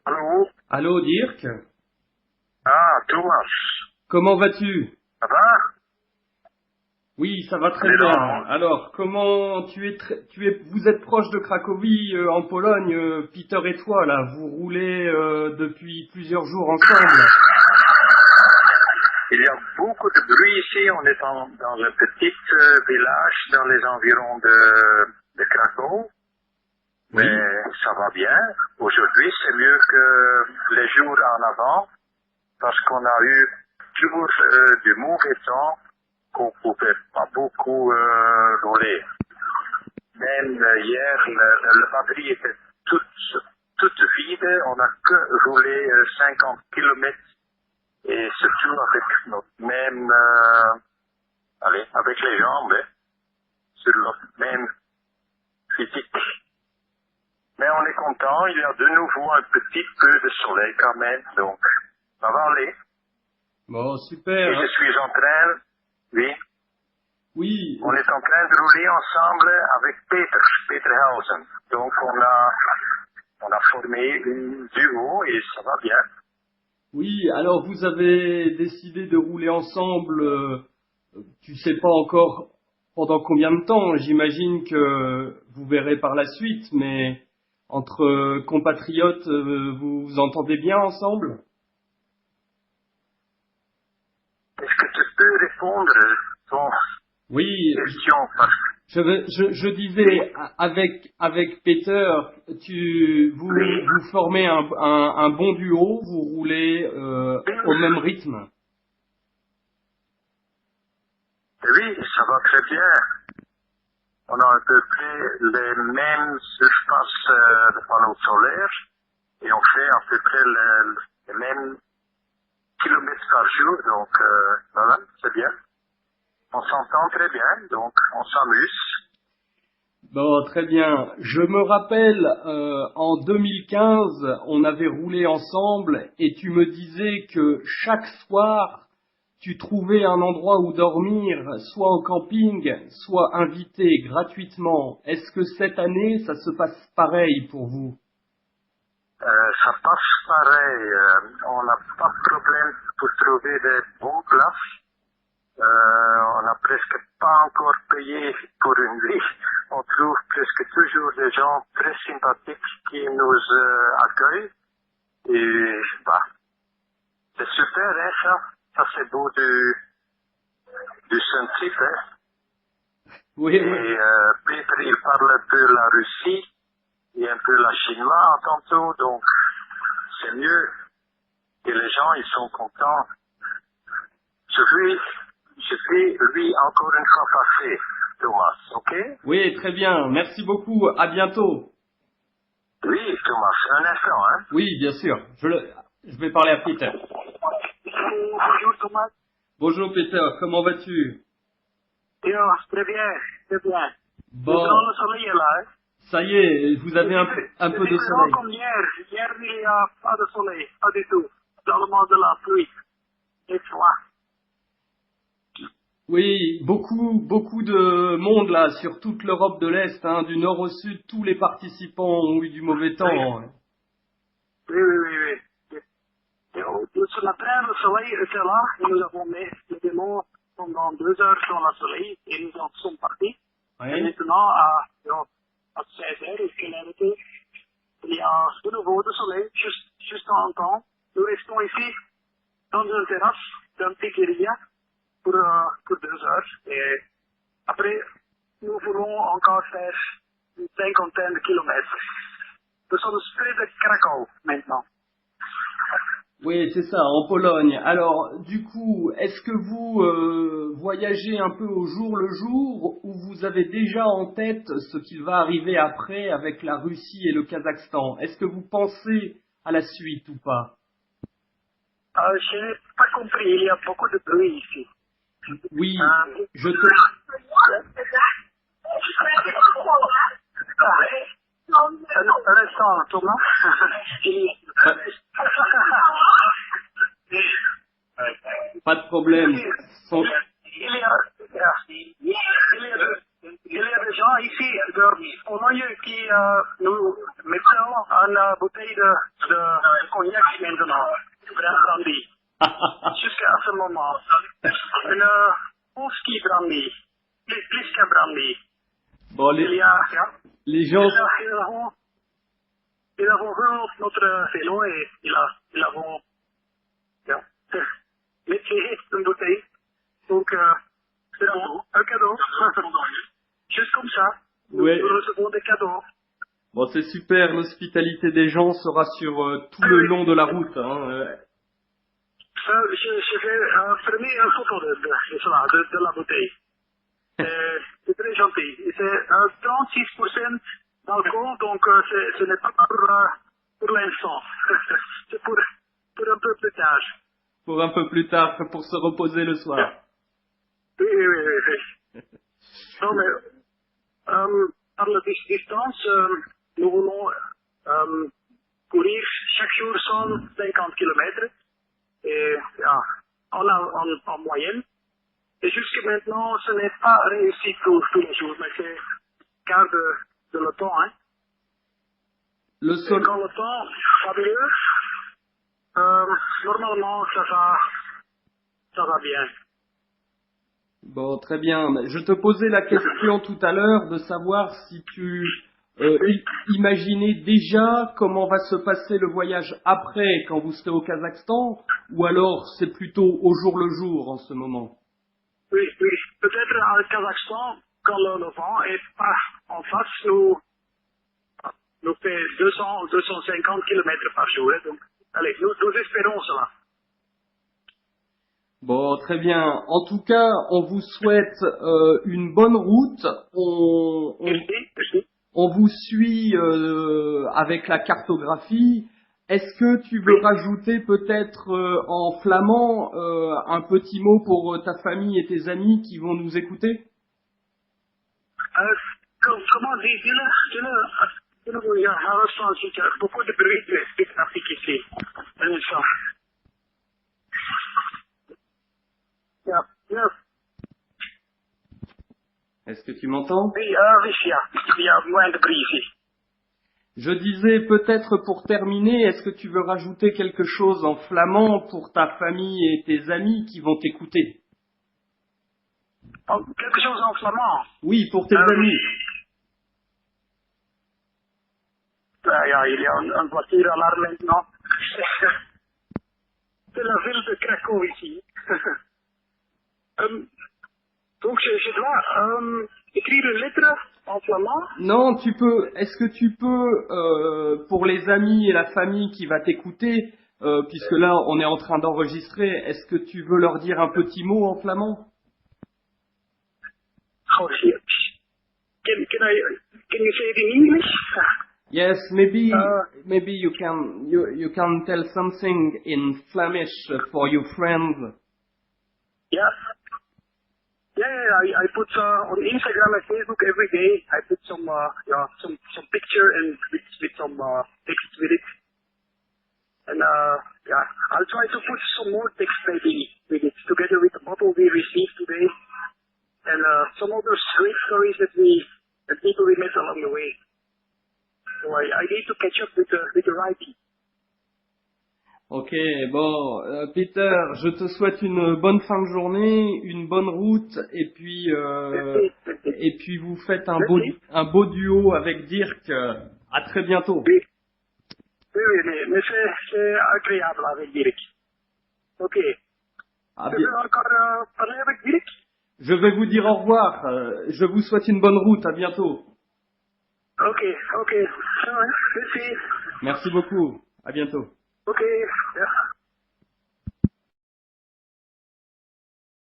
Allô? Allô, Dirk? Ah, Thomas. Comment vas-tu? Ça va? Oui, ça va très Allez, bien. non. Alors, comment vous êtes proche de Cracovie, en Pologne, Peter et toi, là, vous roulez depuis plusieurs jours ensemble. Il y a beaucoup de bruit ici. On est dans un petit village dans les environs de Krakow. Oui. Mais ça va bien. Aujourd'hui, c'est mieux que les jours en avant parce qu'on a eu toujours du mauvais temps qu'on pouvait pas beaucoup rouler. Même hier, la batterie était toute vide. On n'a que roulé 50 kilomètres et surtout avec notre même, avec les jambes, hein, sur notre même physique. Mais on est content, il y a de nouveau un petit peu de soleil quand même, donc ça va aller. Bon, Et super. je suis en train, oui, Oui. on est en train de rouler ensemble avec Peter Helsen. Donc on a formé un duo et ça va bien. Oui, alors vous avez décidé de rouler ensemble, tu sais pas encore pendant combien de temps, j'imagine que vous verrez par la suite, mais entre compatriotes, vous vous entendez bien ensemble? Est-ce que tu peux répondre à ton Oui, question parce que je disais, avec Peter, oui, vous formez un bon duo, vous roulez au même rythme. oui, ça va très bien. On a à peu près les mêmes surfaces de panneaux solaires et on fait à peu près les mêmes kilomètres par jour, donc voilà, c'est bien. On s'entend très bien, donc on s'amuse. Bon, très bien. Je me rappelle, en 2015, on avait roulé ensemble et tu me disais que chaque soir, tu trouvais un endroit où dormir, soit au camping, soit invité gratuitement. Est-ce que cette année, ça se passe pareil pour vous? Ça passe pareil, on n'a pas de problème pour trouver des bons places. On n'a presque pas encore payé pour une nuit. On trouve presque toujours des gens très sympathiques qui nous accueillent. Et bah, c'est super, hein, ça. Ça c'est beau du Saint-Type, hein. Oui, Et oui. Peter, il parle un peu la Russie et un peu la chinois tantôt, donc c'est mieux. Et les gens, ils sont contents. Je vais lui encore une fois passer, Thomas, ok? Oui, très bien. Merci beaucoup. À bientôt. Oui, Thomas, un instant, hein? Oui, bien sûr. Je vais parler à Peter. Bonjour, Thomas. Bonjour Peter, comment vas-tu? Bien, très bien, très bien. Bon, Maintenant, le soleil est là, hein? ça y est, vous avez un peu C'est de différent soleil. comme hier. Hier, il n'y a pas de soleil, pas du tout. C'est seulement de la pluie. Et froid. Oui, beaucoup de monde là, sur toute l'Europe de l'Est, hein, du nord au sud, tous les participants ont eu du mauvais Oui, temps. oui, oui, oui. Oui. Et ce matin, le soleil était là et nous avons mis le démon pendant 2 heures dans le soleil et nous en sommes partis. Et Oui. maintenant, à 16 heures, il y a de nouveau du soleil, juste en temps. Nous restons ici, dans une terrasse d'un pizzeria pour 2 heures. Et après, nous voulons encore faire une cinquantaine de kilomètres. Nous sommes près de Krakow maintenant. Oui, c'est ça, en Pologne. Alors, du coup, est-ce que vous voyagez un peu au jour le jour ou vous avez déjà en tête ce qui va arriver après avec la Russie et le Kazakhstan? Est-ce que vous pensez à la suite ou pas? Je n'ai pas compris, il y a beaucoup de bruit ici. Oui, Euh, je te... un instant, Thomas. Pas de problème. Son- Il y a des gens ici de Pologne qui nous mettent une bouteille de de cognac maintenant, brandy. Jusqu'à ce moment. Une whisky brandy, Pliska brandy. Bon, Il y a, ja. les gens... Ils avons vu notre vélo et ils avons, ja, métier une bouteille. Donc, c'est un cadeau. Juste comme ça, nous recevons des cadeaux. Bon, c'est super, l'hospitalité des gens sera sur tout le long de la route. Hein. Je vais fermer une photo de la bouteille. C'est très gentil. C'est 36% d'alcool, donc ce n'est pas pour l'instant. C'est pour un peu plus tard. Pour un peu plus tard, pour se reposer le soir. Oui. Non, mais par la distance, nous voulons courir chaque jour 150 km. Et ja, en moyenne. Et jusqu'à maintenant, ce n'est pas réussi tous les jours, mais c'est car de le temps. Hein. Et quand le temps va mieux, normalement, ça va bien. Bon, très bien. Je te posais la question tout à l'heure de savoir si tu imaginais déjà comment va se passer le voyage après, quand vous serez au Kazakhstan, ou alors c'est plutôt au jour le jour en ce moment? Oui. Peut-être au Kazakhstan, quand le vent est pas en face, nous fait 250 km par jour. Donc, allez, nous espérons cela. Bon, très bien. En tout cas, on vous souhaite une bonne route. Merci. On vous suit avec la cartographie. Est-ce que tu veux rajouter peut-être en flamand un petit mot pour ta famille et tes amis qui vont nous écouter? Comment dire, beaucoup de bruit spécifique ici. Est-ce que tu m'entends? Oui, il y a moins de bruit ici. Je disais peut-être pour terminer, est-ce que tu veux rajouter quelque chose en flamand pour ta famille et tes amis qui vont t'écouter? Quelque chose en flamand? Oui, pour tes amis. Il y a une voiture à l'arme maintenant. C'est la ville de Krakow ici. Donc je dois écrire une lettre en flamand? Non, tu peux. Est-ce que tu peux, pour les amis et la famille qui va t'écouter, puisque là on est en train d'enregistrer, est-ce que tu veux leur dire un petit mot en flamand? Oh shit. Can you say it in English? Yes, maybe you can tell something in Flemish for your friends. Yeah. I put on Instagram and Facebook every day. I put some picture and with some text with it. And I'll try to put some more text maybe with it together with the bottle we received today and some other great stories that people we met along the way. So I need to catch up with the writing. Ok, bon, Peter, je te souhaite une bonne fin de journée, une bonne route, et puis vous faites un beau duo avec Dirk. À très bientôt. Oui, mais c'est agréable avec Dirk. Ok. Tu veux encore parler avec Dirk? Je vais vous dire au revoir. Je vous souhaite une bonne route. À bientôt. Ok. Merci. Merci beaucoup. À bientôt. Ok. Yeah.